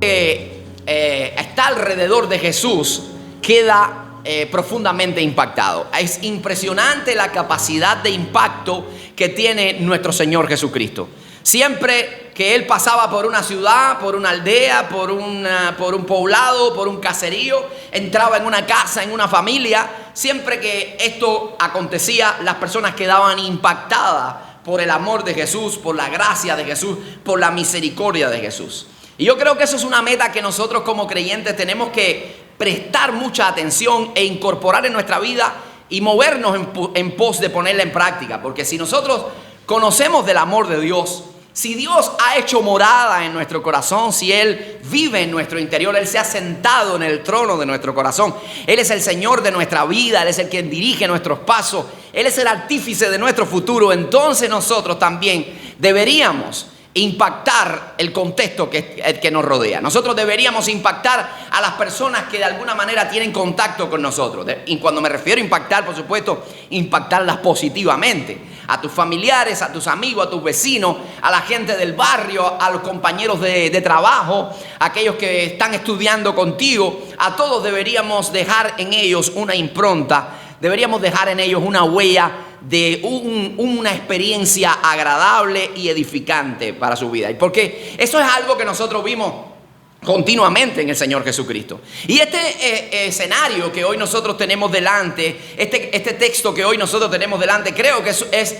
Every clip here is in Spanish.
está alrededor de Jesús queda profundamente impactado. Es impresionante la capacidad de impacto que tiene nuestro Señor Jesucristo. Siempre que Él pasaba por una ciudad, por una aldea, por un poblado, por un caserío, entraba en una casa, en una familia, siempre que esto acontecía, las personas quedaban impactadas por el amor de Jesús, por la gracia de Jesús, por la misericordia de Jesús. Y yo creo que eso es una meta que nosotros como creyentes tenemos que prestar mucha atención e incorporar en nuestra vida y movernos en pos de ponerla en práctica. Porque si nosotros conocemos del amor de Dios, si Dios ha hecho morada en nuestro corazón, si Él vive en nuestro interior, Él se ha sentado en el trono de nuestro corazón, Él es el Señor de nuestra vida, Él es el quien dirige nuestros pasos, Él es el artífice de nuestro futuro, entonces nosotros también deberíamos impactar el contexto que nos rodea. Nosotros deberíamos impactar a las personas que de alguna manera tienen contacto con nosotros. Y cuando me refiero a impactar, por supuesto, impactarlas positivamente. A tus familiares, a tus amigos, a tus vecinos, a la gente del barrio, a los compañeros de trabajo, a aquellos que están estudiando contigo. A todos deberíamos dejar en ellos una impronta, deberíamos dejar en ellos una huella de una experiencia agradable y edificante para su vida. Y porque eso es algo que nosotros vimos continuamente en el Señor Jesucristo. Y este escenario que hoy nosotros tenemos delante, este texto que hoy nosotros tenemos delante, creo que es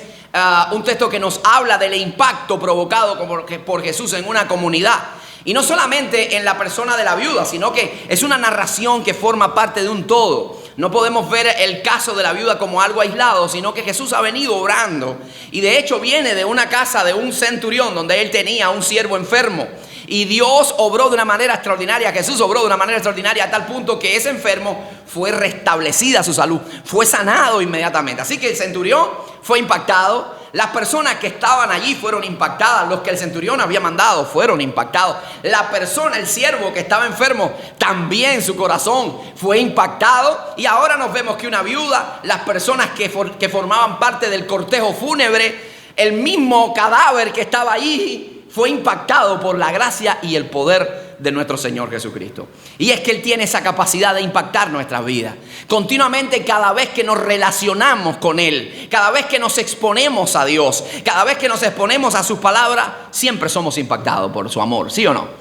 un texto que nos habla del impacto provocado por Jesús en una comunidad. Y no solamente en la persona de la viuda, sino que es una narración que forma parte de un todo. No podemos ver el caso de la viuda como algo aislado, sino que Jesús ha venido obrando. Y de hecho viene de una casa de un centurión donde él tenía un siervo enfermo. Y Dios obró de una manera extraordinaria, Jesús obró de una manera extraordinaria a tal punto que ese enfermo fue restablecida su salud, fue sanado inmediatamente. Así que el centurión fue impactado. Las personas que estaban allí fueron impactadas. Los que el centurión había mandado fueron impactados. La persona, el siervo que estaba enfermo, también su corazón fue impactado. Y ahora nos vemos que una viuda, las personas que formaban parte del cortejo fúnebre, el mismo cadáver que estaba allí, fue impactado por la gracia y el poder de nuestro Señor Jesucristo. Y es que Él tiene esa capacidad de impactar nuestras vidas. Continuamente, cada vez que nos relacionamos con Él, cada vez que nos exponemos a Dios, cada vez que nos exponemos a sus palabras, siempre somos impactados por su amor, ¿sí o no?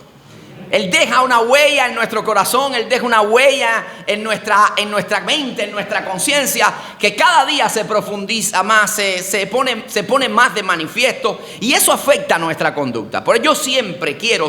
Él deja una huella en nuestro corazón, Él deja una huella en nuestra mente, en nuestra conciencia, que cada día se profundiza más, se pone más de manifiesto, y eso afecta a nuestra conducta. Por eso yo siempre quiero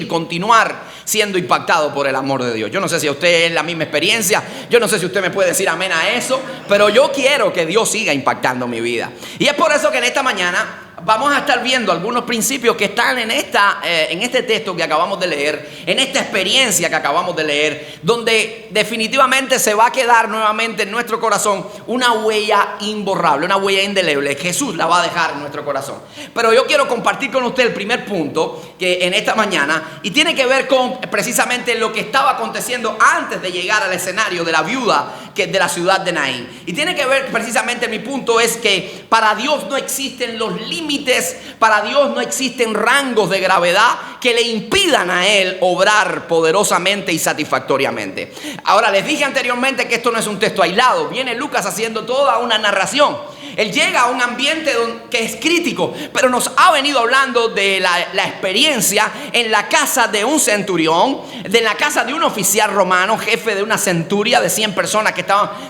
continuar siendo impactado por el amor de Dios. Yo no sé si a usted es la misma experiencia, yo no sé si usted me puede decir amén a eso, pero yo quiero que Dios siga impactando mi vida. Y es por eso que en esta mañana vamos a estar viendo algunos principios que están en este texto que acabamos de leer, en esta experiencia que acabamos de leer, donde definitivamente se va a quedar nuevamente en nuestro corazón una huella imborrable, una huella indeleble. Jesús la va a dejar en nuestro corazón. Pero yo quiero compartir con usted el primer punto que en esta mañana, y tiene que ver con precisamente lo que estaba aconteciendo antes de llegar al escenario de la viuda de la ciudad de Naín. Y tiene que ver precisamente, mi punto es que para Dios no existen los límites, para Dios no existen rangos de gravedad que le impidan a Él obrar poderosamente y satisfactoriamente. Ahora, les dije anteriormente que esto no es un texto aislado. Viene Lucas haciendo toda una narración. Él llega a un ambiente que es crítico, pero nos ha venido hablando de la experiencia en la casa de un centurión, de la casa de un oficial romano, jefe de una centuria de 100 personas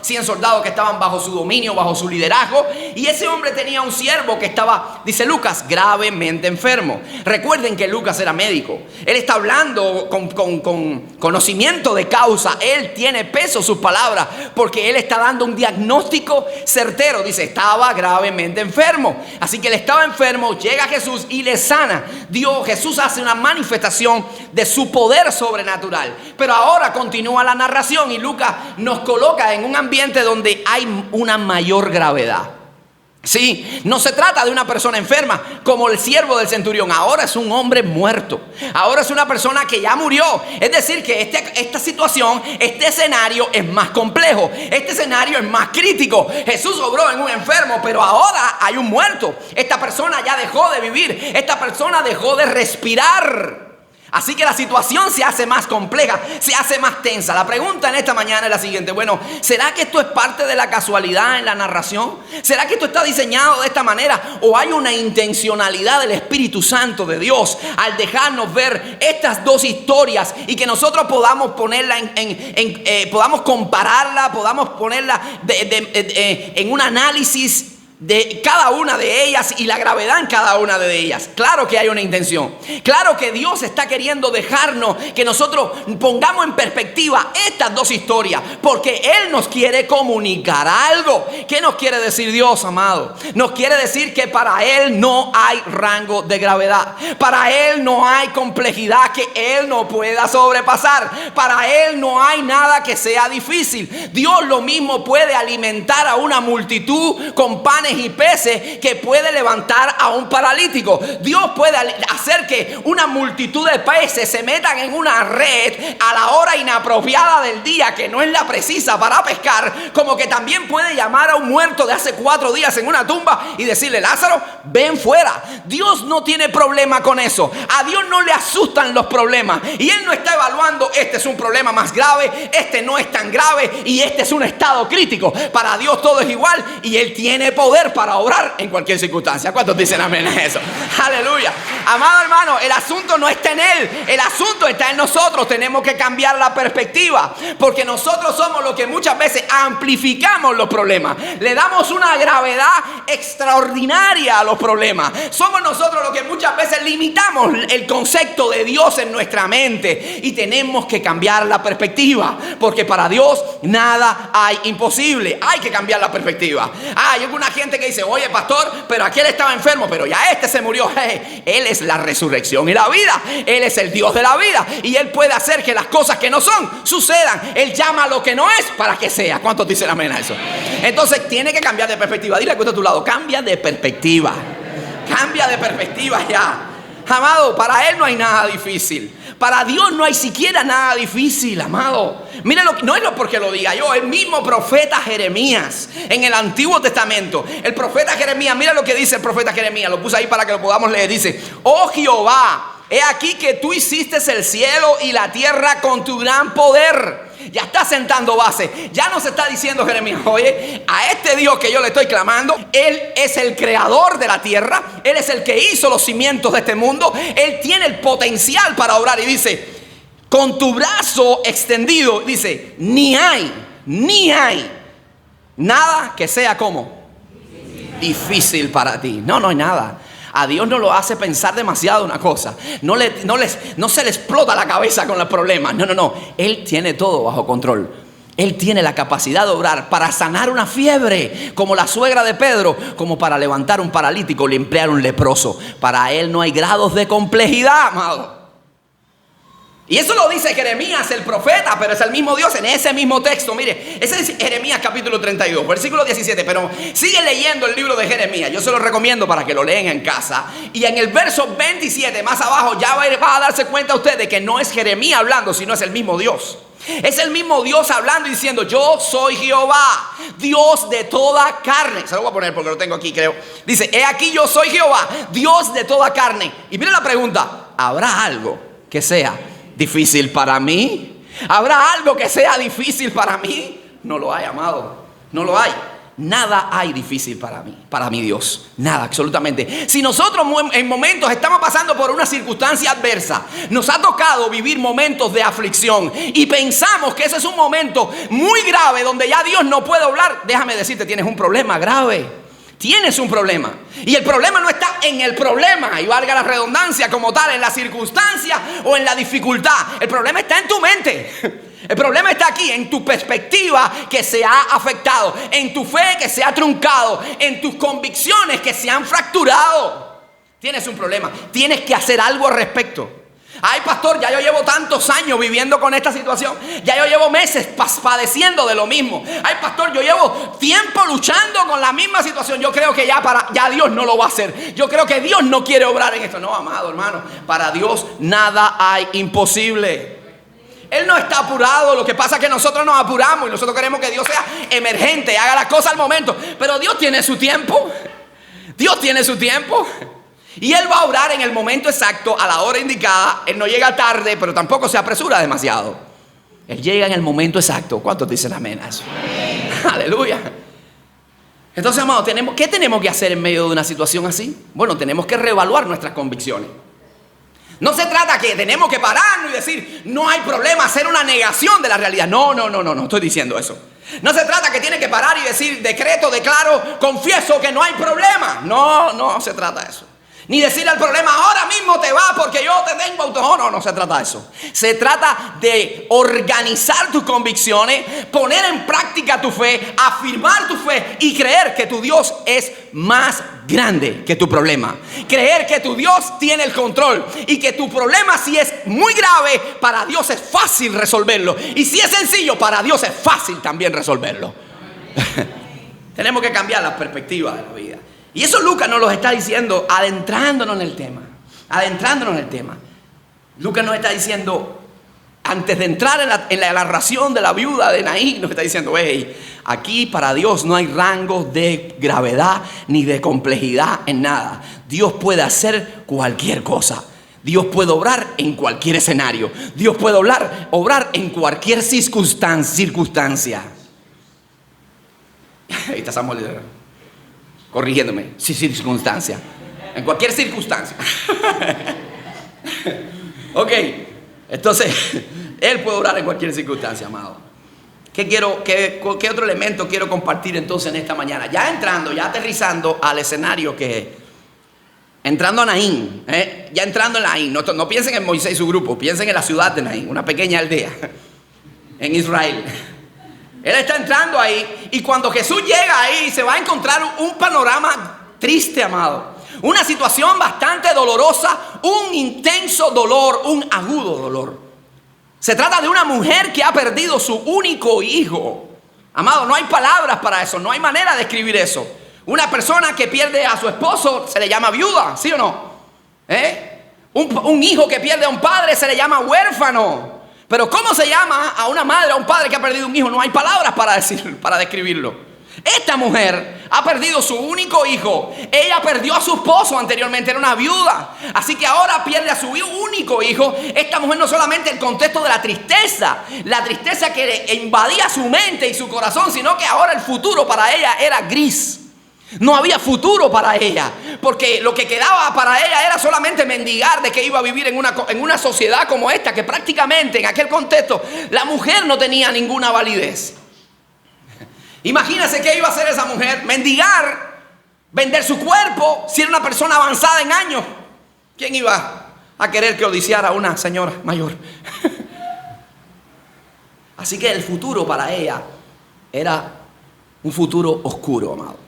100 soldados que estaban bajo su dominio, bajo su liderazgo. Y ese hombre tenía un siervo que estaba, dice Lucas, gravemente enfermo. Recuerden que Lucas era médico. Él está hablando con conocimiento de causa. Él tiene peso sus palabras, porque él está dando un diagnóstico certero. Dice, estaba gravemente enfermo. Así que él estaba enfermo, llega Jesús y le sana. Jesús hace una manifestación de su poder sobrenatural. Pero ahora continúa la narración y Lucas nos coloca en un ambiente donde hay una mayor gravedad. Sí, no se trata de una persona enferma como el siervo del centurión. Ahora es un hombre muerto. Ahora es una persona que ya murió. Es decir, que esta situación, este escenario es más complejo. Este escenario es más crítico. Jesús obró en un enfermo, pero ahora hay un muerto. Esta persona ya dejó de vivir. Esta persona dejó de respirar. Así que la situación se hace más compleja, se hace más tensa. La pregunta en esta mañana es la siguiente. Bueno, ¿será que esto es parte de la casualidad en la narración? ¿Será que esto está diseñado de esta manera? ¿O hay una intencionalidad del Espíritu Santo de Dios al dejarnos ver estas dos historias y que nosotros podamos ponerla podamos compararla, podamos ponerla en un análisis de cada una de ellas y la gravedad en cada una de ellas? Claro que hay una intención. Claro que Dios está queriendo dejarnos que nosotros pongamos en perspectiva estas dos historias, porque Él nos quiere comunicar algo. ¿Qué nos quiere decir Dios, amado? Nos quiere decir que para Él no hay rango de gravedad. Para Él no hay complejidad que Él no pueda sobrepasar. Para Él no hay nada que sea difícil. Dios lo mismo puede alimentar a una multitud con panes y peces que puede levantar a un paralítico. Dios puede hacer que una multitud de peces se metan en una red a la hora inapropiada del día, que no es la precisa para pescar, como que también puede llamar a un muerto de hace 4 días en una tumba y decirle: Lázaro, ven fuera. Dios no tiene problema con eso. A Dios no le asustan los problemas, y Él no está evaluando: este es un problema más grave, este no es tan grave y este es un estado crítico. Para Dios todo es igual y Él tiene poder para obrar en cualquier circunstancia. ¿Cuántos dicen amén a eso? Aleluya. Amado hermano, el asunto no está en Él, el asunto está en nosotros. Tenemos que cambiar la perspectiva, porque nosotros somos los que muchas veces amplificamos los problemas, le damos una gravedad extraordinaria a los problemas. Somos nosotros los que muchas veces limitamos el concepto de Dios en nuestra mente, y tenemos que cambiar la perspectiva, porque para Dios nada hay imposible. Hay que cambiar la perspectiva. Hay alguna gente que dice: oye, pastor, pero aquel estaba enfermo, pero ya este se murió. Él es la resurrección y la vida. Él es el Dios de la vida, y Él puede hacer que las cosas que no son sucedan. Él llama a lo que no es para que sea. ¿Cuántos dicen amén a eso? Entonces tiene que cambiar de perspectiva. Dile que está a tu lado: cambia de perspectiva. Cambia de perspectiva ya. Amado, para Él no hay nada difícil. Para Dios no hay siquiera nada difícil, amado. Miren, no es porque lo diga yo. El mismo profeta Jeremías en el Antiguo Testamento, el profeta Jeremías, mira lo que dice el profeta Jeremías. Lo puse ahí para que lo podamos leer. Dice: oh Jehová, he aquí que tú hiciste el cielo y la tierra con tu gran poder. Ya está sentando base. Ya nos está diciendo Jeremías: oye, a este Dios que yo le estoy clamando, Él es el creador de la tierra. Él es el que hizo los cimientos de este mundo. Él tiene el potencial para obrar. Y dice: con tu brazo extendido, dice, ni hay nada que sea como difícil para ti. No hay nada. A Dios no lo hace pensar demasiado una cosa. No se le explota la cabeza con los problemas. No. Él tiene todo bajo control. Él tiene la capacidad de obrar para sanar una fiebre, como la suegra de Pedro, como para levantar un paralítico, limpiar un leproso. Para Él no hay grados de complejidad, amado. Y eso lo dice Jeremías, el profeta, pero es el mismo Dios en ese mismo texto. Mire, ese es Jeremías capítulo 32, versículo 17. Pero sigue leyendo el libro de Jeremías. Yo se lo recomiendo para que lo lean en casa. Y en el verso 27, más abajo, ya va a darse cuenta usted de que no es Jeremías hablando, sino es el mismo Dios. Es el mismo Dios hablando y diciendo: yo soy Jehová, Dios de toda carne. Se lo voy a poner porque lo tengo aquí, creo. Dice: he aquí yo soy Jehová, Dios de toda carne. Y mire la pregunta: ¿habrá algo que sea difícil para mí? ¿Habrá algo que sea difícil para mí? No lo hay, amado. No lo hay. Nada hay difícil para mi Dios. Nada, absolutamente. Si nosotros en momentos estamos pasando por una circunstancia adversa, nos ha tocado vivir momentos de aflicción y pensamos que ese es un momento muy grave donde ya Dios no puede obrar, déjame decirte, tienes un problema grave. Tienes un problema. Y el problema no está en el problema, y valga la redundancia como tal, en la circunstancia o en la dificultad. El problema está en tu mente. El problema está aquí, en tu perspectiva que se ha afectado, en tu fe que se ha truncado, en tus convicciones que se han fracturado. Tienes un problema. Tienes que hacer algo al respecto. Ay, pastor, ya yo llevo tantos años viviendo con esta situación. Ya yo llevo meses padeciendo de lo mismo. Ay, pastor, yo llevo tiempo luchando con la misma situación. Yo creo que ya Dios no lo va a hacer. Yo creo que Dios no quiere obrar en esto. No, amado hermano, para Dios nada hay imposible. Él no está apurado. Lo que pasa es que nosotros nos apuramos y nosotros queremos que Dios sea emergente, haga las cosas al momento. Pero Dios tiene su tiempo. Dios tiene su tiempo. Y Él va a obrar en el momento exacto, a la hora indicada. Él no llega tarde, pero tampoco se apresura demasiado. Él llega en el momento exacto. ¿Cuántos dicen amén a eso? Amén. Aleluya. Entonces, amados, ¿qué tenemos que hacer en medio de una situación así? Bueno, tenemos que reevaluar nuestras convicciones. No se trata que tenemos que pararnos y decir, no hay problema, hacer una negación de la realidad. No estoy diciendo eso. No se trata que tiene que parar y decir, decreto, declaro, confieso que no hay problema. No se trata de eso. Ni decirle al problema, ahora mismo te vas porque yo te tengo auto. No se trata de eso. Se trata de organizar tus convicciones, poner en práctica tu fe, afirmar tu fe y creer que tu Dios es más grande que tu problema. Creer que tu Dios tiene el control y que tu problema, si es muy grave, para Dios es fácil resolverlo. Y si es sencillo, para Dios es fácil también resolverlo. Tenemos que cambiar la perspectiva de la vida. Y eso Lucas nos lo está diciendo adentrándonos en el tema. Lucas nos está diciendo, antes de entrar en la narración de la viuda de Naín, nos está diciendo, hey, aquí para Dios no hay rangos de gravedad ni de complejidad en nada. Dios puede hacer cualquier cosa. Dios puede obrar en cualquier escenario. Dios puede obrar en cualquier circunstancia. Ahí está Samuel corrigiéndome. Sí, circunstancia. En cualquier circunstancia. Ok. Entonces, Él puede obrar en cualquier circunstancia, amado. ¿Qué otro elemento quiero compartir entonces en esta mañana? Ya aterrizando al escenario entrando a Naín. Ya entrando en Naín. No piensen en Moisés y su grupo. Piensen en la ciudad de Naín. Una pequeña aldea en Israel. Él está entrando ahí y cuando Jesús llega ahí se va a encontrar un panorama triste, amado. Una situación bastante dolorosa, un intenso dolor, un agudo dolor. Se trata de una mujer que ha perdido su único hijo. Amado, no hay palabras para eso, no hay manera de escribir eso. Una persona que pierde a su esposo se le llama viuda, ¿sí o no? Un hijo que pierde a un padre se le llama huérfano. Pero ¿cómo se llama a una madre, a un padre que ha perdido un hijo? No hay palabras para describirlo. Esta mujer ha perdido su único hijo. Ella perdió a su esposo anteriormente, era una viuda. Así que ahora pierde a su único hijo. Esta mujer no solamente el contexto de la tristeza que le invadía su mente y su corazón, sino que ahora el futuro para ella era gris. No había futuro para ella, porque lo que quedaba para ella era solamente mendigar de que iba a vivir en una sociedad como esta, que prácticamente en aquel contexto la mujer no tenía ninguna validez. Imagínense qué iba a hacer esa mujer: mendigar, vender su cuerpo. Si era una persona avanzada en años, ¿quién iba a querer que odiciara a una señora mayor? Así que el futuro para ella era un futuro oscuro, amado.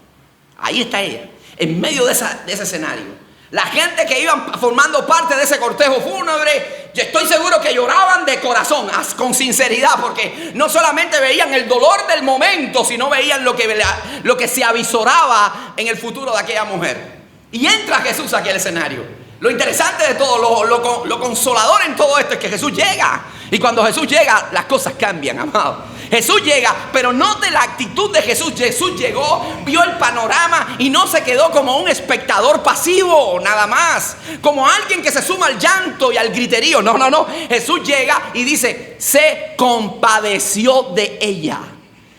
Ahí está ella, en medio de ese escenario. La gente que iban formando parte de ese cortejo fúnebre, yo estoy seguro que lloraban de corazón, con sinceridad, porque no solamente veían el dolor del momento, sino veían lo que se avisoraba en el futuro de aquella mujer. Y entra Jesús aquí al escenario. Lo interesante de todo, lo consolador en todo esto es que Jesús llega. Y cuando Jesús llega, las cosas cambian, amado. Jesús llega, pero note la actitud de Jesús. Jesús llegó, vio el panorama y no se quedó como un espectador pasivo, nada más. Como alguien que se suma al llanto y al griterío. No. Jesús llega y dice, se compadeció de ella.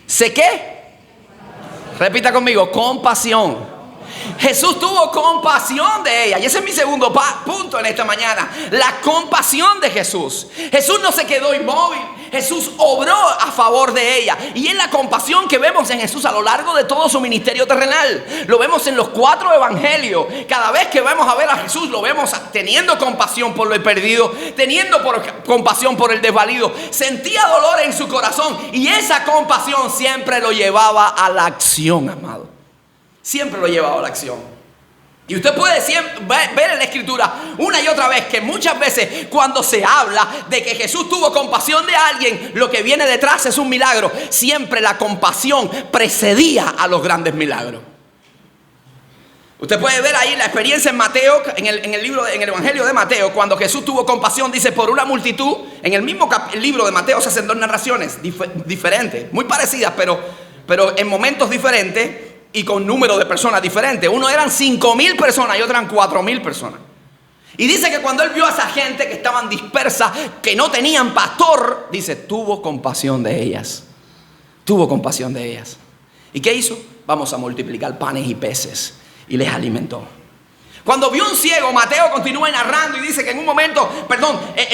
¿Se qué? Repita conmigo, compasión. Jesús tuvo compasión de ella. Y ese es mi segundo punto en esta mañana. La compasión de Jesús. Jesús no se quedó inmóvil. Jesús obró a favor de ella. Y es la compasión que vemos en Jesús a lo largo de todo su ministerio terrenal. Lo vemos en los 4 evangelios. Cada vez que vamos a ver a Jesús, lo vemos teniendo compasión por el perdido, teniendo compasión por el desvalido. Sentía dolor en su corazón. Y esa compasión siempre lo llevaba a la acción, amado. Siempre lo llevaba a la acción. Y usted puede ver en la Escritura una y otra vez que muchas veces cuando se habla de que Jesús tuvo compasión de alguien, lo que viene detrás es un milagro. Siempre la compasión precedía a los grandes milagros. Usted puede ver ahí la experiencia en Mateo, en el Evangelio de Mateo, cuando Jesús tuvo compasión, dice, por una multitud. En el mismo libro de Mateo se hacen 2 narraciones diferentes, muy parecidas, pero en momentos diferentes. y con número de personas diferentes. Uno eran 5,000 personas y otro eran 4,000 personas. Y dice que cuando él vio a esa gente que estaban dispersas, que no tenían pastor, dice, tuvo compasión de ellas. Tuvo compasión de ellas. ¿Y qué hizo? Vamos a multiplicar panes y peces. Y les alimentó. Cuando vio un ciego, Mateo continúa narrando y dice que en un momento,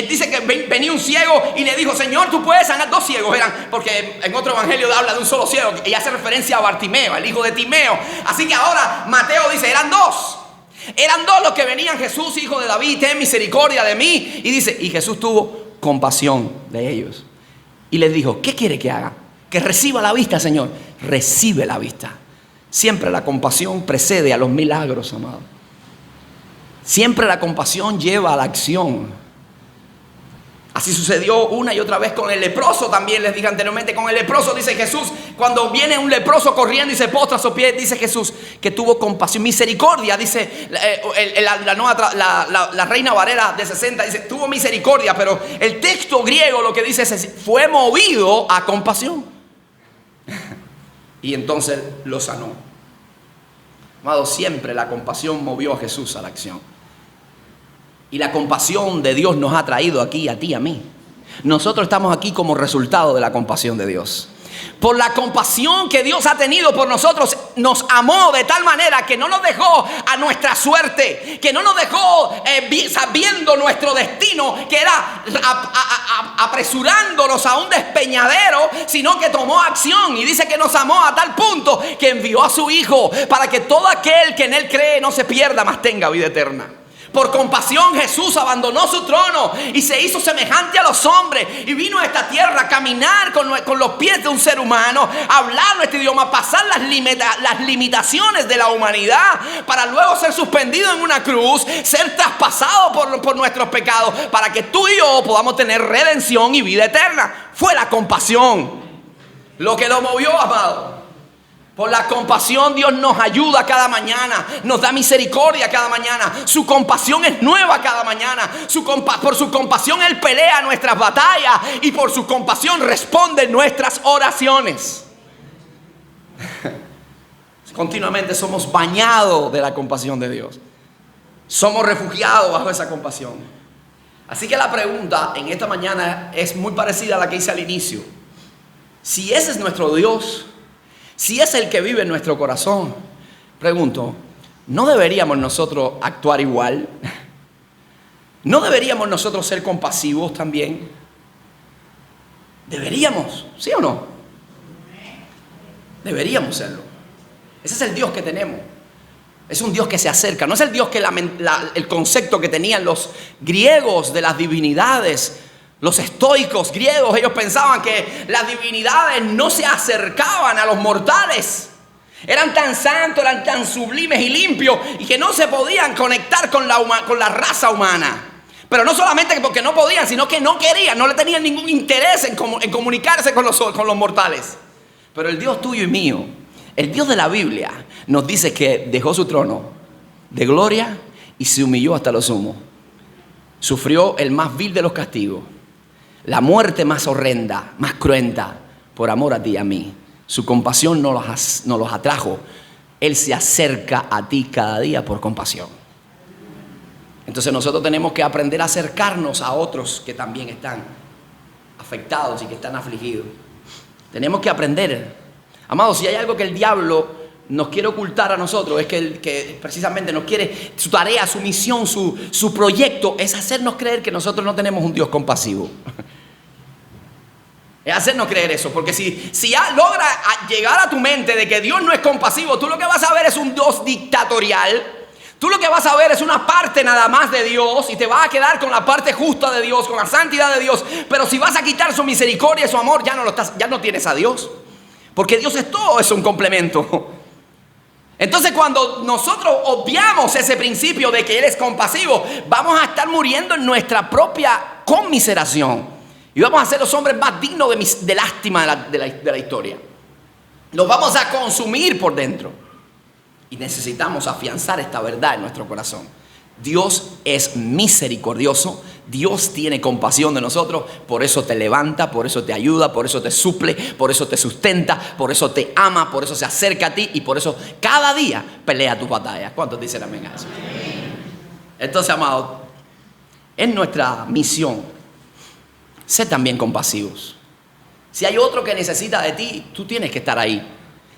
dice que venía un ciego y le dijo, Señor, tú puedes sanar. 2 ciegos eran, porque en otro evangelio habla de un solo ciego y hace referencia a Bartimeo, el hijo de Timeo. Así que ahora Mateo dice, eran 2. Eran 2 los que venían. Jesús, hijo de David, ten misericordia de mí. Y dice, y Jesús tuvo compasión de ellos. Y les dijo, ¿qué quiere que haga? Que reciba la vista, Señor. Recibe la vista. Siempre la compasión precede a los milagros, amado. Siempre la compasión lleva a la acción. Así sucedió una y otra vez con el leproso. También les dije anteriormente, con el leproso dice Jesús, cuando viene un leproso corriendo y se postra a sus pies, dice Jesús que tuvo compasión, misericordia. Dice la Reina Valera de 60, dice tuvo misericordia, pero el texto griego lo que dice es fue movido a compasión. Y entonces lo sanó. Amado, siempre la compasión movió a Jesús a la acción. Y la compasión de Dios nos ha traído aquí, a ti y a mí. Nosotros estamos aquí como resultado de la compasión de Dios. Por la compasión que Dios ha tenido por nosotros, nos amó de tal manera que no nos dejó a nuestra suerte, que no nos dejó sabiendo nuestro destino, que era apresurándonos a un despeñadero, sino que tomó acción y dice que nos amó a tal punto que envió a su Hijo para que todo aquel que en Él cree no se pierda, mas tenga vida eterna. Por compasión Jesús abandonó su trono y se hizo semejante a los hombres y vino a esta tierra a caminar con los pies de un ser humano, a hablar nuestro idioma, pasar las limitaciones de la humanidad para luego ser suspendido en una cruz, ser traspasado por nuestros pecados para que tú y yo podamos tener redención y vida eterna. Fue la compasión lo que lo movió, amado. Por la compasión Dios nos ayuda cada mañana, nos da misericordia cada mañana. Su compasión es nueva cada mañana. Por su compasión Él pelea nuestras batallas y por su compasión responde nuestras oraciones. Continuamente somos bañados de la compasión de Dios. Somos refugiados bajo esa compasión. Así que la pregunta en esta mañana es muy parecida a la que hice al inicio. Si ese es nuestro Dios, si es el que vive en nuestro corazón, pregunto, ¿no deberíamos nosotros actuar igual? ¿No deberíamos nosotros ser compasivos también? ¿Deberíamos? ¿Sí o no? Deberíamos serlo. Ese es el Dios que tenemos. Es un Dios que se acerca. No es el Dios que el concepto que tenían los griegos de las divinidades. Los estoicos griegos, ellos pensaban que las divinidades no se acercaban a los mortales. Eran tan santos, eran tan sublimes y limpios y que no se podían conectar con la raza humana. Pero no solamente porque no podían, sino que no querían, no le tenían ningún interés en comunicarse con los mortales. Pero el Dios tuyo y mío, el Dios de la Biblia, nos dice que dejó su trono de gloria y se humilló hasta lo sumo. Sufrió el más vil de los castigos. La muerte más horrenda, más cruenta, por amor a ti y a mí. Su compasión nos los atrajo. Él se acerca a ti cada día por compasión. Entonces nosotros tenemos que aprender a acercarnos a otros que también están afectados y que están afligidos. Tenemos que aprender. Amados, si hay algo que el diablo nos quiere ocultar a nosotros, es que precisamente nos quiere, su tarea, su misión, su proyecto es hacernos creer que nosotros no tenemos un Dios compasivo. Es hacernos creer eso, porque si ya logra llegar a tu mente de que Dios no es compasivo, tú lo que vas a ver es un Dios dictatorial. Tú lo que vas a ver es una parte nada más de Dios y te vas a quedar con la parte justa de Dios, con la santidad de Dios. Pero si vas a quitar su misericordia y su amor, ya no tienes a Dios, porque Dios es todo, es un complemento. Entonces cuando nosotros obviamos ese principio de que Él es compasivo, vamos a estar muriendo en nuestra propia conmiseración. Y vamos a ser los hombres más dignos de lástima de la historia. Nos vamos a consumir por dentro. Y necesitamos afianzar esta verdad en nuestro corazón. Dios es misericordioso, Dios tiene compasión de nosotros, por eso te levanta, por eso te ayuda, por eso te suple, por eso te sustenta, por eso te ama, por eso se acerca a ti y por eso cada día pelea tus batallas. ¿Cuántos dicen amén a eso? Entonces, amados, es nuestra misión ser también compasivos. Si hay otro que necesita de ti, tú tienes que estar ahí.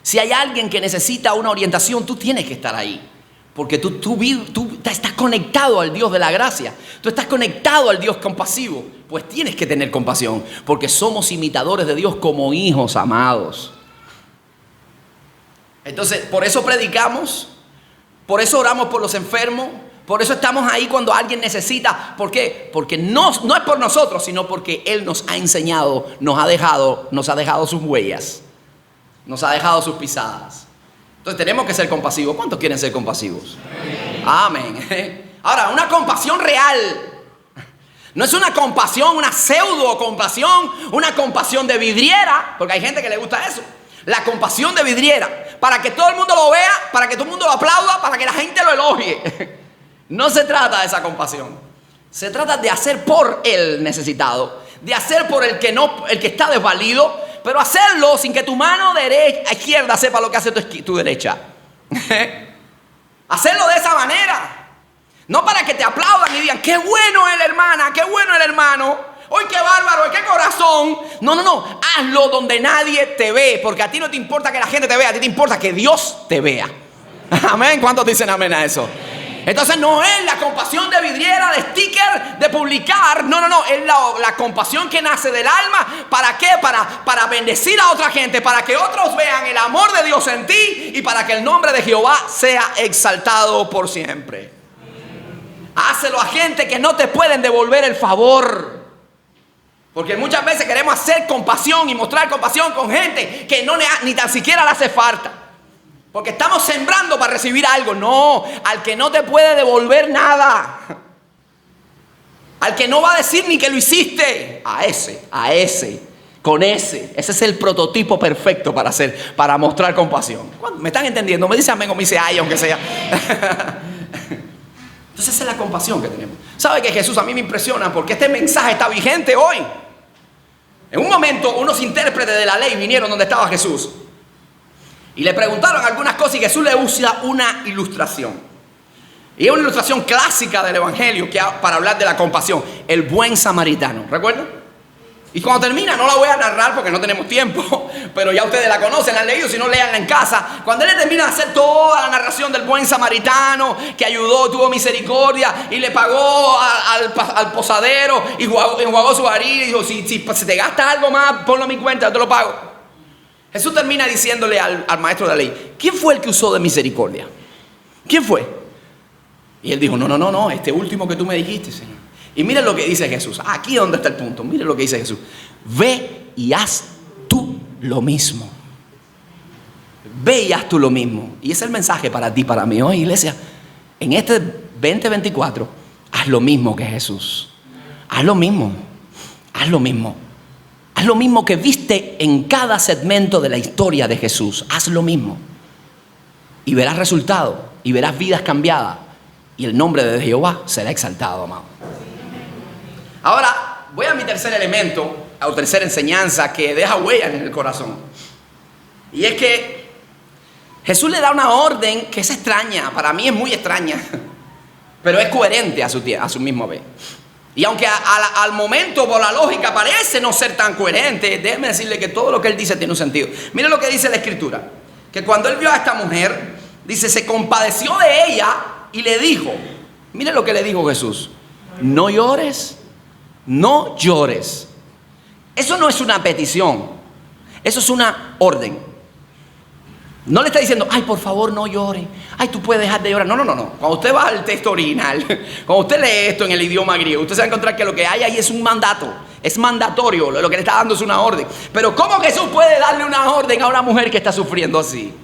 Si hay alguien que necesita una orientación, tú tienes que estar ahí. Porque tú estás conectado al Dios de la gracia. Tú estás conectado al Dios compasivo. Pues tienes que tener compasión. Porque somos imitadores de Dios como hijos amados. Entonces, por eso predicamos. Por eso oramos por los enfermos. Por eso estamos ahí cuando alguien necesita. ¿Por qué? Porque no es por nosotros, sino porque Él nos ha enseñado, nos ha dejado sus huellas. Nos ha dejado sus pisadas. Entonces tenemos que ser compasivos. ¿Cuántos quieren ser compasivos? Amén. Ahora, una compasión real. No es una compasión, una pseudo compasión, una compasión de vidriera, porque hay gente que le gusta eso. La compasión de vidriera, para que todo el mundo lo vea, para que todo el mundo lo aplauda, para que la gente lo elogie. No se trata de esa compasión. Se trata de hacer por el necesitado, de hacer por el que está desvalido, pero hacerlo sin que tu mano izquierda sepa lo que hace tu derecha. Hacerlo de esa manera. No para que te aplaudan y digan, qué bueno es la hermana, qué bueno el hermano. ¡Uy, qué bárbaro, qué corazón! No. Hazlo donde nadie te ve, porque a ti no te importa que la gente te vea, a ti te importa que Dios te vea. Amén. ¿Cuántos dicen amén a eso? Entonces no es la compasión de vidriera, de sticker, de publicar. No. Es la compasión que nace del alma. ¿Para qué? Para bendecir a otra gente. Para que otros vean el amor de Dios en ti. Y para que el nombre de Jehová sea exaltado por siempre. Hácelo a gente que no te pueden devolver el favor. Porque muchas veces queremos hacer compasión y mostrar compasión con gente que ni tan siquiera le hace falta. Porque estamos sembrando para recibir algo. No, al que no te puede devolver nada. Al que no va a decir ni que lo hiciste. A ese. Con ese. Ese es el prototipo perfecto para mostrar compasión. ¿Me están entendiendo? Me dice amén o me dice ay, aunque sea. Entonces esa es la compasión que tenemos. ¿Sabe que Jesús a mí me impresiona? Porque este mensaje está vigente hoy. En un momento unos intérpretes de la ley vinieron donde estaba Jesús. Y le preguntaron algunas cosas y Jesús le usa una ilustración. Y es una ilustración clásica del Evangelio para hablar de la compasión. El buen samaritano, ¿recuerdan? Y cuando termina, no la voy a narrar porque no tenemos tiempo, pero ya ustedes la conocen, la han leído, si no, léanla en casa. Cuando él termina de hacer toda la narración del buen samaritano, que ayudó, tuvo misericordia y le pagó al posadero y enjuagó su herida y dijo, si te gastas algo más, ponlo a mi cuenta, yo te lo pago. Jesús termina diciéndole al maestro de la ley, ¿quién fue el que usó de misericordia? ¿Quién fue? Y él dijo, no, este último que tú me dijiste, Señor. Y miren lo que dice Jesús. Aquí es donde está el punto. Miren lo que dice Jesús. Ve y haz tú lo mismo. Ve y haz tú lo mismo. Y ese es el mensaje para ti, para mí hoy, iglesia. En este 2024, haz lo mismo que Jesús. Haz lo mismo. Haz lo mismo. Haz lo mismo que viste en cada segmento de la historia de Jesús. Haz lo mismo. Y verás resultados. Y verás vidas cambiadas. Y el nombre de Jehová será exaltado, amado. Ahora, voy a mi tercer elemento, a la tercera enseñanza que deja huellas en el corazón. Y es que Jesús le da una orden que es extraña, para mí es muy extraña, pero es coherente a su misma vez. Y aunque al momento, por la lógica, parece no ser tan coherente, déjeme decirle que todo lo que él dice tiene un sentido. Mire lo que dice la Escritura, que cuando él vio a esta mujer, dice, se compadeció de ella y le dijo, mire lo que le dijo Jesús, no llores. No llores. Eso no es una petición. Eso es una orden. No le está diciendo, ay, por favor, no llore. Ay, tú puedes dejar de llorar. No. Cuando usted va al texto original, cuando usted lee esto en el idioma griego, usted se va a encontrar que lo que hay ahí es un mandato. Es mandatorio. Lo que le está dando es una orden. Pero ¿cómo Jesús puede darle una orden a una mujer que está sufriendo así?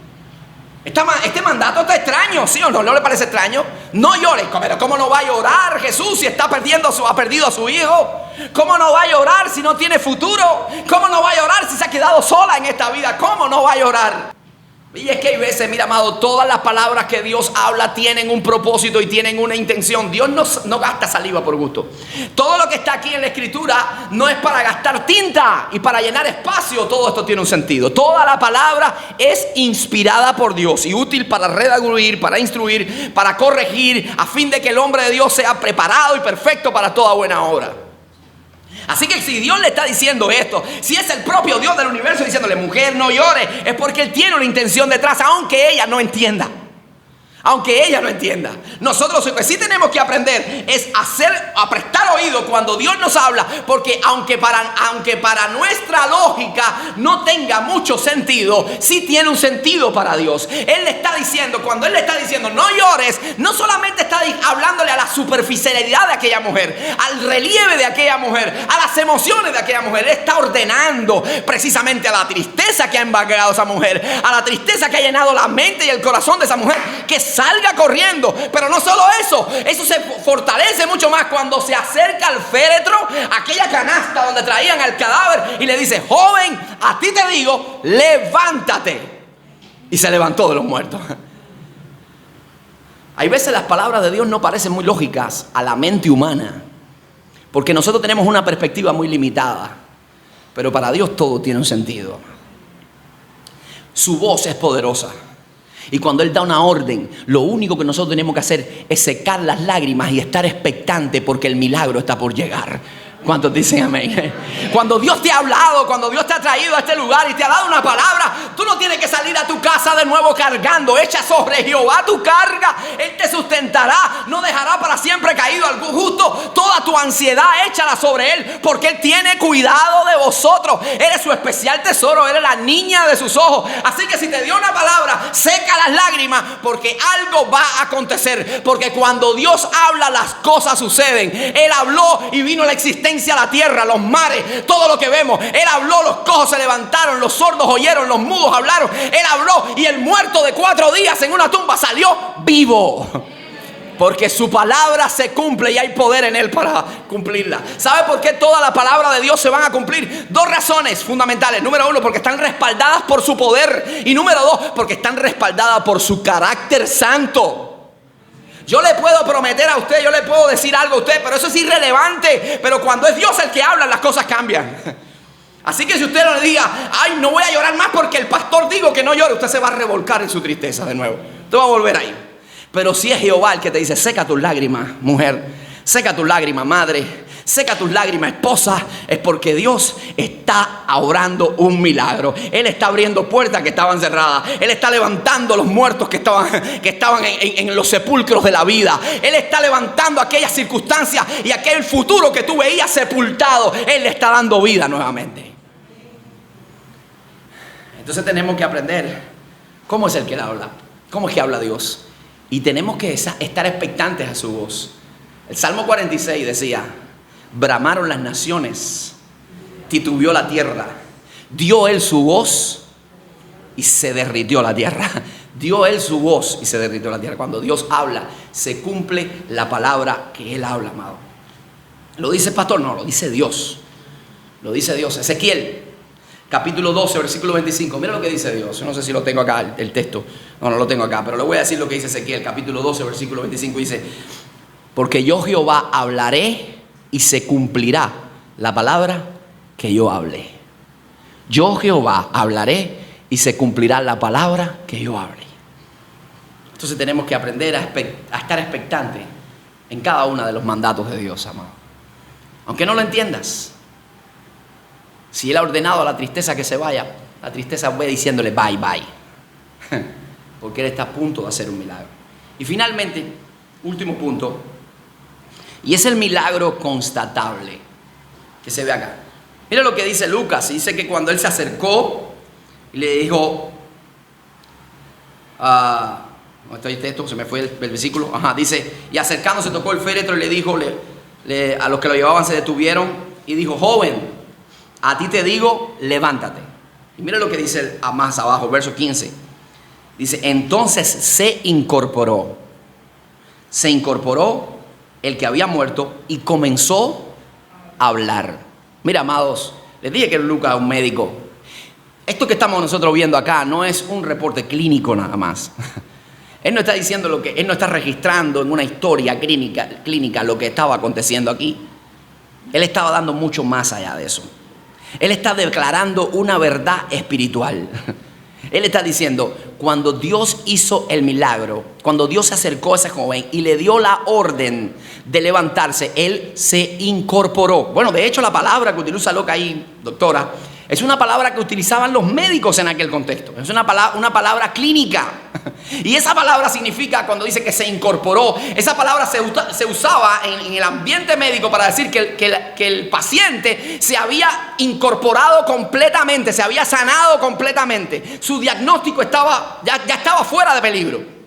Este mandato está extraño, ¿sí o no? ¿No le parece extraño? No llores. Pero ¿cómo no va a llorar Jesús si ha perdido a su hijo? ¿Cómo no va a llorar si no tiene futuro? ¿Cómo no va a llorar si se ha quedado sola en esta vida? ¿Cómo no va a llorar? Y es que hay veces, mira amado, todas las palabras que Dios habla tienen un propósito y tienen una intención. Dios no gasta saliva por gusto. Todo lo que está aquí en la escritura no es para gastar tinta y para llenar espacio. Todo esto tiene un sentido. Toda la palabra es inspirada por Dios y útil para redarguir, para instruir, para corregir, a fin de que el hombre de Dios sea preparado y perfecto para toda buena obra. Así que si Dios le está diciendo esto, si es el propio Dios del universo diciéndole, mujer, no llores, es porque Él tiene una intención detrás, aunque ella no entienda. Aunque ella no entienda. Nosotros lo que sí tenemos que aprender es a prestar oído cuando Dios nos habla, porque aunque para nuestra lógica no tenga mucho sentido, sí tiene un sentido para Dios. Él le está diciendo, cuando Él le está diciendo no llores, no solamente está hablándole a la superficialidad de aquella mujer, al relieve de aquella mujer, a las emociones de aquella mujer. Él está ordenando precisamente a la tristeza que ha embargado a esa mujer, a la tristeza que ha llenado la mente y el corazón de esa mujer, que salga corriendo. Pero no solo eso se fortalece mucho más cuando se acerca al féretro, aquella canasta donde traían al cadáver, y le dice, joven, a ti te digo, levántate. Y se levantó de los muertos. Hay veces las palabras de Dios no parecen muy lógicas a la mente humana, porque nosotros tenemos una perspectiva muy limitada, pero para Dios todo tiene un sentido. Su voz es poderosa. Y cuando Él da una orden, lo único que nosotros tenemos que hacer es secar las lágrimas y estar expectante, porque el milagro está por llegar. ¿Cuántos dicen amén? Cuando Dios te ha hablado, cuando Dios te ha traído a este lugar y te ha dado una palabra, tú no tienes que salir a tu casa de nuevo cargando. Echa sobre Jehová tu carga, Él te sustentará, no dejará para siempre caído algún justo. Toda tu ansiedad échala sobre Él, porque Él tiene cuidado de vosotros. Eres su especial tesoro, eres la niña de sus ojos. Así que si te dio una palabra, seca las lágrimas, porque algo va a acontecer. Porque cuando Dios habla, las cosas suceden. Él habló y vino la existencia a la tierra, los mares, todo lo que vemos. Él habló, los cojos se levantaron, los sordos oyeron, los mudos hablaron. Él habló y el muerto de 4 días en una tumba salió vivo. Porque su palabra se cumple y hay poder en Él para cumplirla. ¿Sabe por qué toda la palabra de Dios se van a cumplir? 2 razones fundamentales. Número 1, porque están respaldadas por su poder. Y número 2, porque están respaldadas por su carácter santo. Yo le puedo prometer a usted, yo le puedo decir algo a usted, pero eso es irrelevante. Pero cuando es Dios el que habla, las cosas cambian. Así que si usted no le diga, ay, no voy a llorar más porque el pastor dijo que no llore, usted se va a revolcar en su tristeza de nuevo. Usted va a volver ahí. Pero si es Jehová el que te dice, seca tus lágrimas, mujer, seca tus lágrimas, madre, seca tus lágrimas, esposa, es porque Dios está obrando un milagro. Él está abriendo puertas que estaban cerradas. Él está levantando los muertos que estaban en los sepulcros de la vida. Él está levantando aquellas circunstancias y aquel futuro que tú veías sepultado. Él le está dando vida nuevamente. Entonces tenemos que aprender cómo es el que habla, cómo es que habla Dios. Y tenemos que estar expectantes a su voz. El Salmo 46 decía, bramaron las naciones, titubeó la tierra, dio Él su voz y se derritió la tierra. Dio Él su voz y se derritió la tierra. Cuando Dios habla, se cumple la palabra que Él habla, amado. ¿Lo dice el pastor? No, lo dice Dios. Lo dice Dios. Ezequiel, capítulo 12, versículo 25. Mira lo que dice Dios. Yo no sé si lo tengo acá, el texto. No lo tengo acá, pero le voy a decir lo que dice Ezequiel, capítulo 12, versículo 25. Dice, porque yo Jehová hablaré y se cumplirá la palabra que yo hable. Yo Jehová hablaré y se cumplirá la palabra que yo hable. Entonces tenemos que aprender a estar expectantes en cada uno de los mandatos de Dios, amado. Aunque no lo entiendas. Si Él ha ordenado a la tristeza que se vaya, la tristeza va diciéndole bye, bye. Porque Él está a punto de hacer un milagro. Y finalmente, último punto, y es el milagro constatable que se ve acá. Mira lo que dice Lucas. Dice que cuando Él se acercó y le dijo, ¿dónde está el texto? Se me fue el versículo. Dice, y acercándose tocó el féretro y le dijo, a los que lo llevaban se detuvieron y dijo, joven, a ti te digo, levántate. Y mira lo que dice más abajo, verso 15. Dice, entonces se incorporó el que había muerto y comenzó a hablar. Mira, amados, les dije que Lucas es un médico. esto que estamos nosotros viendo acá no es un reporte clínico nada más. Él no está diciendo él no está registrando en una historia clínica lo que estaba aconteciendo aquí. Él estaba dando mucho más allá de eso. Él está declarando una verdad espiritual. Él está diciendo, cuando Dios hizo el milagro, cuando Dios se acercó a ese joven y le dio la orden de levantarse, él se incorporó. Bueno, de hecho la palabra que utiliza Loca ahí, doctora, es una palabra que utilizaban los médicos en aquel contexto. Es una palabra clínica. Y esa palabra significa, cuando dice que se incorporó, esa palabra se usaba en el ambiente médico para decir que el paciente se había incorporado completamente, se había sanado completamente. Su diagnóstico ya estaba fuera de peligro.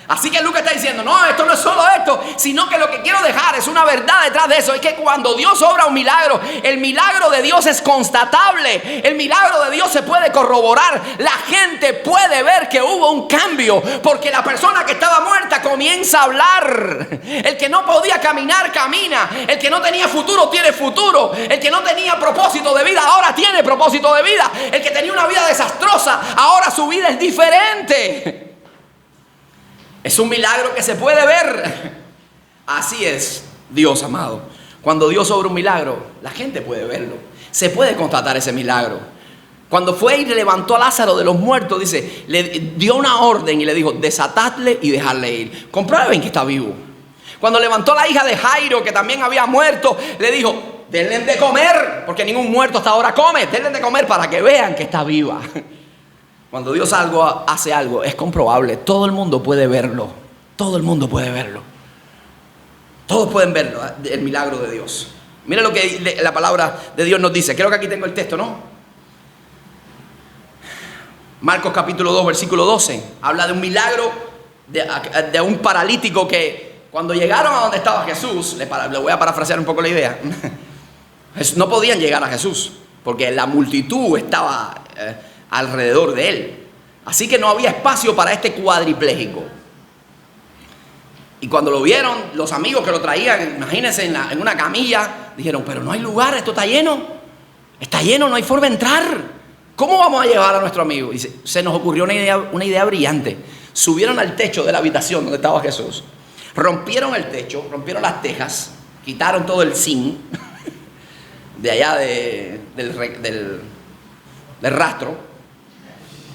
Así que Lucas está diciendo, no, esto no es solo esto, sino que lo que quiero dejar es una verdad detrás de eso. Es que cuando Dios obra un milagro, el milagro de Dios es constatable. El milagro de Dios se puede corroborar. La gente puede ver que hubo un cambio, porque la persona que estaba muerta comienza a hablar. El que no podía caminar, camina. El que no tenía futuro, tiene futuro. El que no tenía propósito de vida, ahora tiene propósito de vida. El que tenía una vida desastrosa, ahora su vida es diferente. Es un milagro que se puede ver. Así es Dios, amado. Cuando Dios obra un milagro, la gente puede verlo. Se puede constatar ese milagro. Cuando fue y levantó a Lázaro de los muertos, dice, le dio una orden y le dijo, desatadle y dejarle ir. Comprueben que está vivo. Cuando levantó a la hija de Jairo, que también había muerto, le dijo, denle de comer, porque ningún muerto hasta ahora come. Denle de comer para que vean que está viva. Cuando Dios hace algo, es comprobable. Todo el mundo puede verlo. Todo el mundo puede verlo. Todos pueden verlo, el milagro de Dios. Mira lo que la palabra de Dios nos dice. Creo que aquí tengo el texto, ¿no? Marcos capítulo 2, versículo 12. Habla de un milagro de un paralítico que cuando llegaron a donde estaba Jesús, le voy a parafrasear un poco la idea. No podían llegar a Jesús porque la multitud estaba alrededor de él. Así que no había espacio para este cuadripléjico. Y cuando lo vieron, los amigos que lo traían, imagínense en una camilla, dijeron, pero no hay lugar, esto está lleno. Está lleno, no hay forma de entrar. ¿Cómo vamos a llevar a nuestro amigo? Y se nos ocurrió una idea brillante. Subieron al techo de la habitación donde estaba Jesús. Rompieron el techo, rompieron las tejas, quitaron todo el zinc de allá del rastro.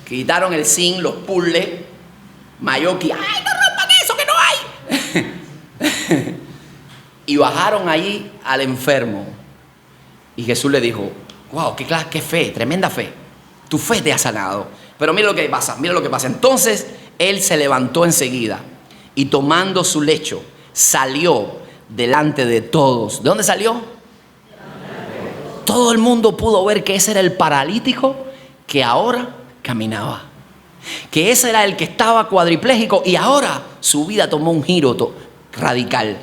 Quitaron el zinc, los puzzles, Mayoki, ¡ay, no rompan eso que no hay! Y bajaron allí al enfermo. Y Jesús le dijo, wow, qué fe, tremenda fe. Tu fe te ha sanado. Pero mira lo que pasa, mira lo que pasa. Entonces él se levantó enseguida y tomando su lecho salió delante de todos. ¿De dónde salió? Todo el mundo pudo ver que ese era el paralítico que ahora caminaba, que ese era el que estaba cuadripléjico y ahora su vida tomó un giro radical.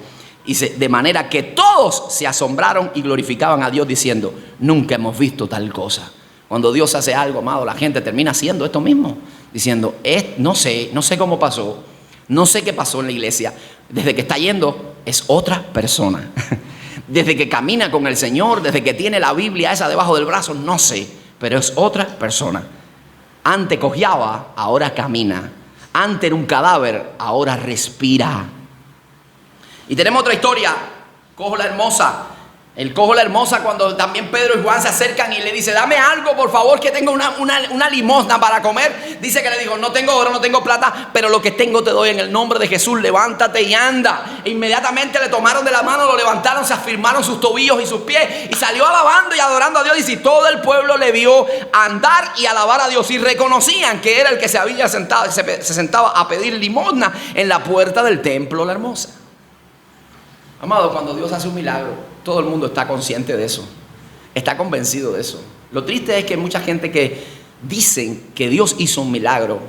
De manera que todos se asombraron y glorificaban a Dios diciendo, nunca hemos visto tal cosa. Cuando Dios hace algo, amado, la gente termina haciendo esto mismo, diciendo, no sé cómo pasó, no sé qué pasó en la iglesia. Desde que está yendo es otra persona. Desde que camina con el Señor, desde que tiene la Biblia esa debajo del brazo, no sé, pero es otra persona. Antes cojeaba, ahora camina. Antes era un cadáver, ahora respira. Y tenemos otra historia, Cojo la Hermosa. El cojo la hermosa, cuando también Pedro y Juan se acercan y le dice, dame algo por favor, que tengo una limosna para comer. Dice que le dijo, no tengo oro, no tengo plata, pero lo que tengo te doy en el nombre de Jesús, levántate y anda. E inmediatamente le tomaron de la mano, lo levantaron, se afirmaron sus tobillos y sus pies y salió alabando y adorando a Dios. Dice, y todo el pueblo le vio andar y alabar a Dios y reconocían que era el que se había sentado, se sentaba a pedir limosna en la puerta del templo la hermosa. Amado, cuando Dios hace un milagro, todo el mundo está consciente de eso, está convencido de eso. Lo triste es que hay mucha gente que dicen que Dios hizo un milagro,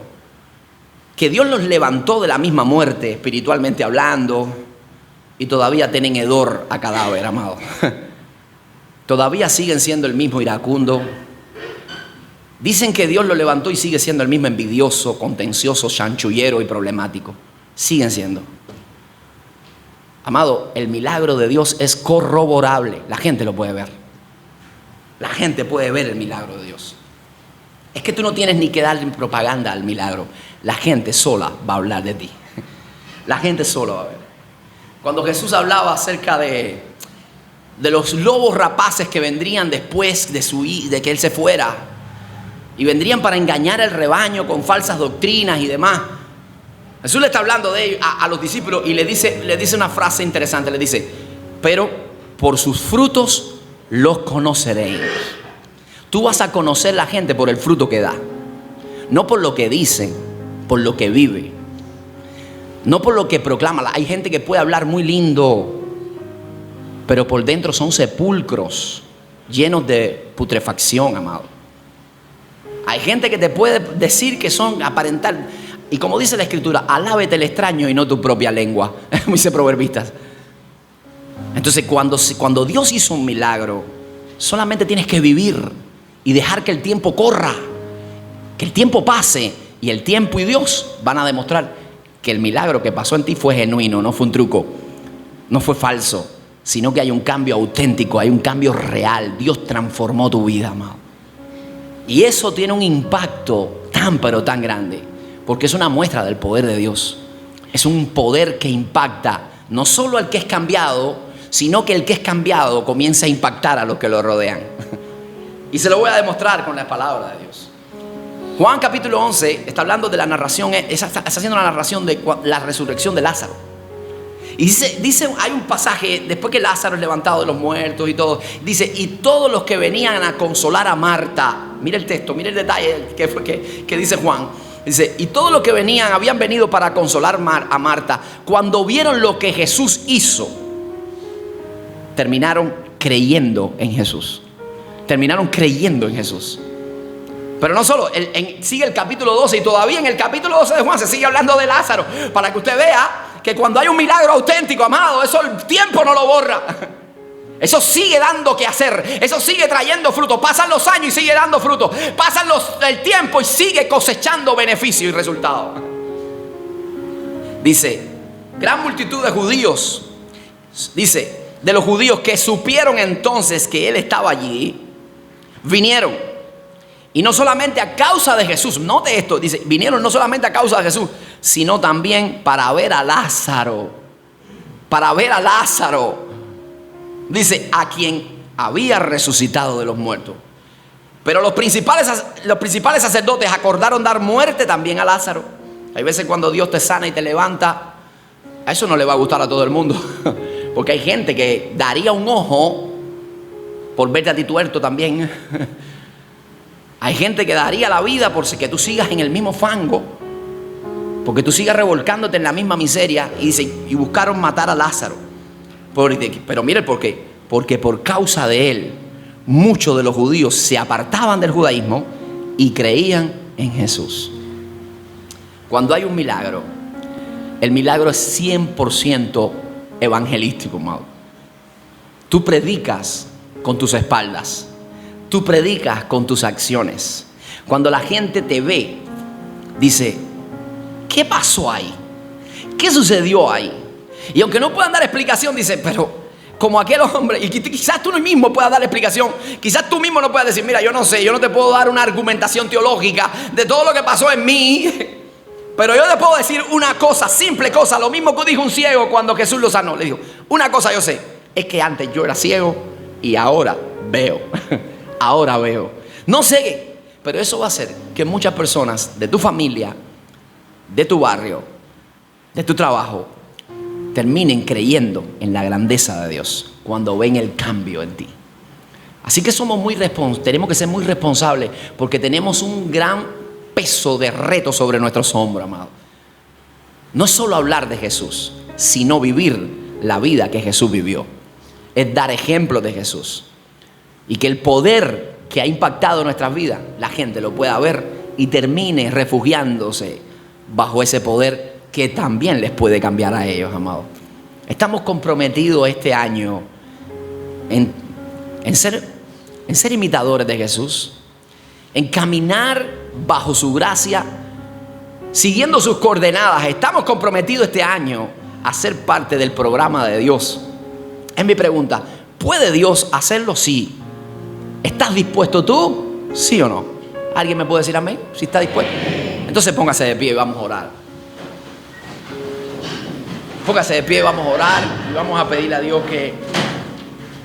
que Dios los levantó de la misma muerte, espiritualmente hablando, y todavía tienen hedor a cadáver, amado. Todavía siguen siendo el mismo iracundo. Dicen que Dios lo levantó y sigue siendo el mismo envidioso, contencioso, chanchullero y problemático. Siguen siendo. Amado, el milagro de Dios es corroborable. La gente lo puede ver. La gente puede ver el milagro de Dios. es que tú no tienes ni que darle propaganda al milagro. La gente sola va a hablar de ti. La gente sola va a ver. Cuando Jesús hablaba acerca de los lobos rapaces que vendrían después de que Él se fuera, y vendrían para engañar al rebaño con falsas doctrinas y demás, Jesús le está hablando de ellos a los discípulos y le dice una frase interesante. Le dice: pero por sus frutos los conoceréis. Tú vas a conocer la gente por el fruto que da, no por lo que dice, por lo que vive, no por lo que proclama. Hay gente que puede hablar muy lindo, pero por dentro son sepulcros llenos de putrefacción, amado. Hay gente que te puede decir que son aparentar, y como dice la Escritura, alábete el extraño y no tu propia lengua. Dice Proverbistas. Entonces cuando Dios hizo un milagro, solamente tienes que vivir y dejar que el tiempo corra, que el tiempo pase, y el tiempo y Dios van a demostrar que el milagro que pasó en ti fue genuino, no fue un truco, no fue falso, sino que hay un cambio auténtico, hay un cambio real. Dios transformó tu vida, amado. Y eso tiene un impacto tan pero tan grande, porque es una muestra del poder de Dios. Es un poder que impacta no solo al que es cambiado, sino que el que es cambiado comienza a impactar a los que lo rodean. Y se lo voy a demostrar con la palabra de Dios. Juan capítulo 11 está hablando de la narración, está haciendo la narración de la resurrección de Lázaro. Y dice, hay un pasaje después que Lázaro es levantado de los muertos y todo. Dice: y todos los que venían a consolar a Marta. Mira el texto, mira el detalle que dice Juan. Dice: y todos los que habían venido para consolar a Marta, cuando vieron lo que Jesús hizo, terminaron creyendo en Jesús. Terminaron creyendo en Jesús. Pero no solo, sigue el capítulo 12 y todavía en el capítulo 12 de Juan se sigue hablando de Lázaro, para que usted vea que cuando hay un milagro auténtico, amado, eso el tiempo no lo borra. Eso sigue dando que hacer, eso sigue trayendo fruto. Pasan los años y sigue dando fruto. Pasan el tiempo y sigue cosechando beneficio y resultado. Dice: gran multitud de judíos, dice, de los judíos que supieron entonces que Él estaba allí, vinieron. Y no solamente a causa de Jesús, note esto, dice, vinieron no solamente a causa de Jesús, sino también para ver a Lázaro. Para ver a Lázaro. Dice: a quien había resucitado de los muertos. Pero los principales sacerdotes acordaron dar muerte también a Lázaro. Hay veces cuando Dios te sana y te levanta, a eso no le va a gustar a todo el mundo. Porque hay gente que daría un ojo por verte a ti tuerto también. Hay gente que daría la vida por que tú sigas en el mismo fango, porque tú sigas revolcándote en la misma miseria. Y dice: y buscaron matar a Lázaro. Pero mire por qué. Porque por causa de él, muchos de los judíos se apartaban del judaísmo y creían en Jesús. Cuando hay un milagro, el milagro es 100% evangelístico, amado. Tú predicas con tus espaldas. Tú predicas con tus acciones. Cuando la gente te ve, dice: ¿qué pasó ahí? ¿Qué sucedió ahí? Y aunque no puedan dar explicación, dice: pero como aquel hombre, y quizás tú mismo puedas dar explicación, quizás tú mismo no puedas decir: mira, yo no sé, yo no te puedo dar una argumentación teológica de todo lo que pasó en mí, pero yo te puedo decir una cosa, simple cosa, lo mismo que dijo un ciego cuando Jesús lo sanó. Le dijo: una cosa yo sé, es que antes yo era ciego y ahora veo. Ahora veo. No sé, pero eso va a hacer que muchas personas de tu familia, de tu barrio, de tu trabajo, terminen creyendo en la grandeza de Dios cuando ven el cambio en ti. Así que tenemos que ser muy responsables, porque tenemos un gran peso de reto sobre nuestros hombros, amado. No es solo hablar de Jesús, sino vivir la vida que Jesús vivió. Es dar ejemplo de Jesús. Y que el poder que ha impactado nuestras vidas, la gente lo pueda ver y termine refugiándose bajo ese poder que también les puede cambiar a ellos, amados. Estamos comprometidos este año en ser imitadores de Jesús, en caminar bajo su gracia, siguiendo sus coordenadas. Estamos comprometidos este año a ser parte del programa de Dios. Es mi pregunta: ¿puede Dios hacerlo? Sí. ¿Estás dispuesto tú? ¿Sí o no? ¿Alguien me puede decir amén? Si está dispuesto. Entonces póngase de pie y vamos a orar. Póngase de pie, vamos a orar y vamos a pedirle a Dios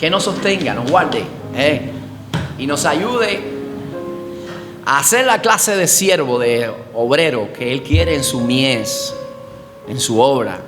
que nos sostenga, nos guarde y nos ayude a hacer la clase de siervo, de obrero que Él quiere en su mies, en su obra.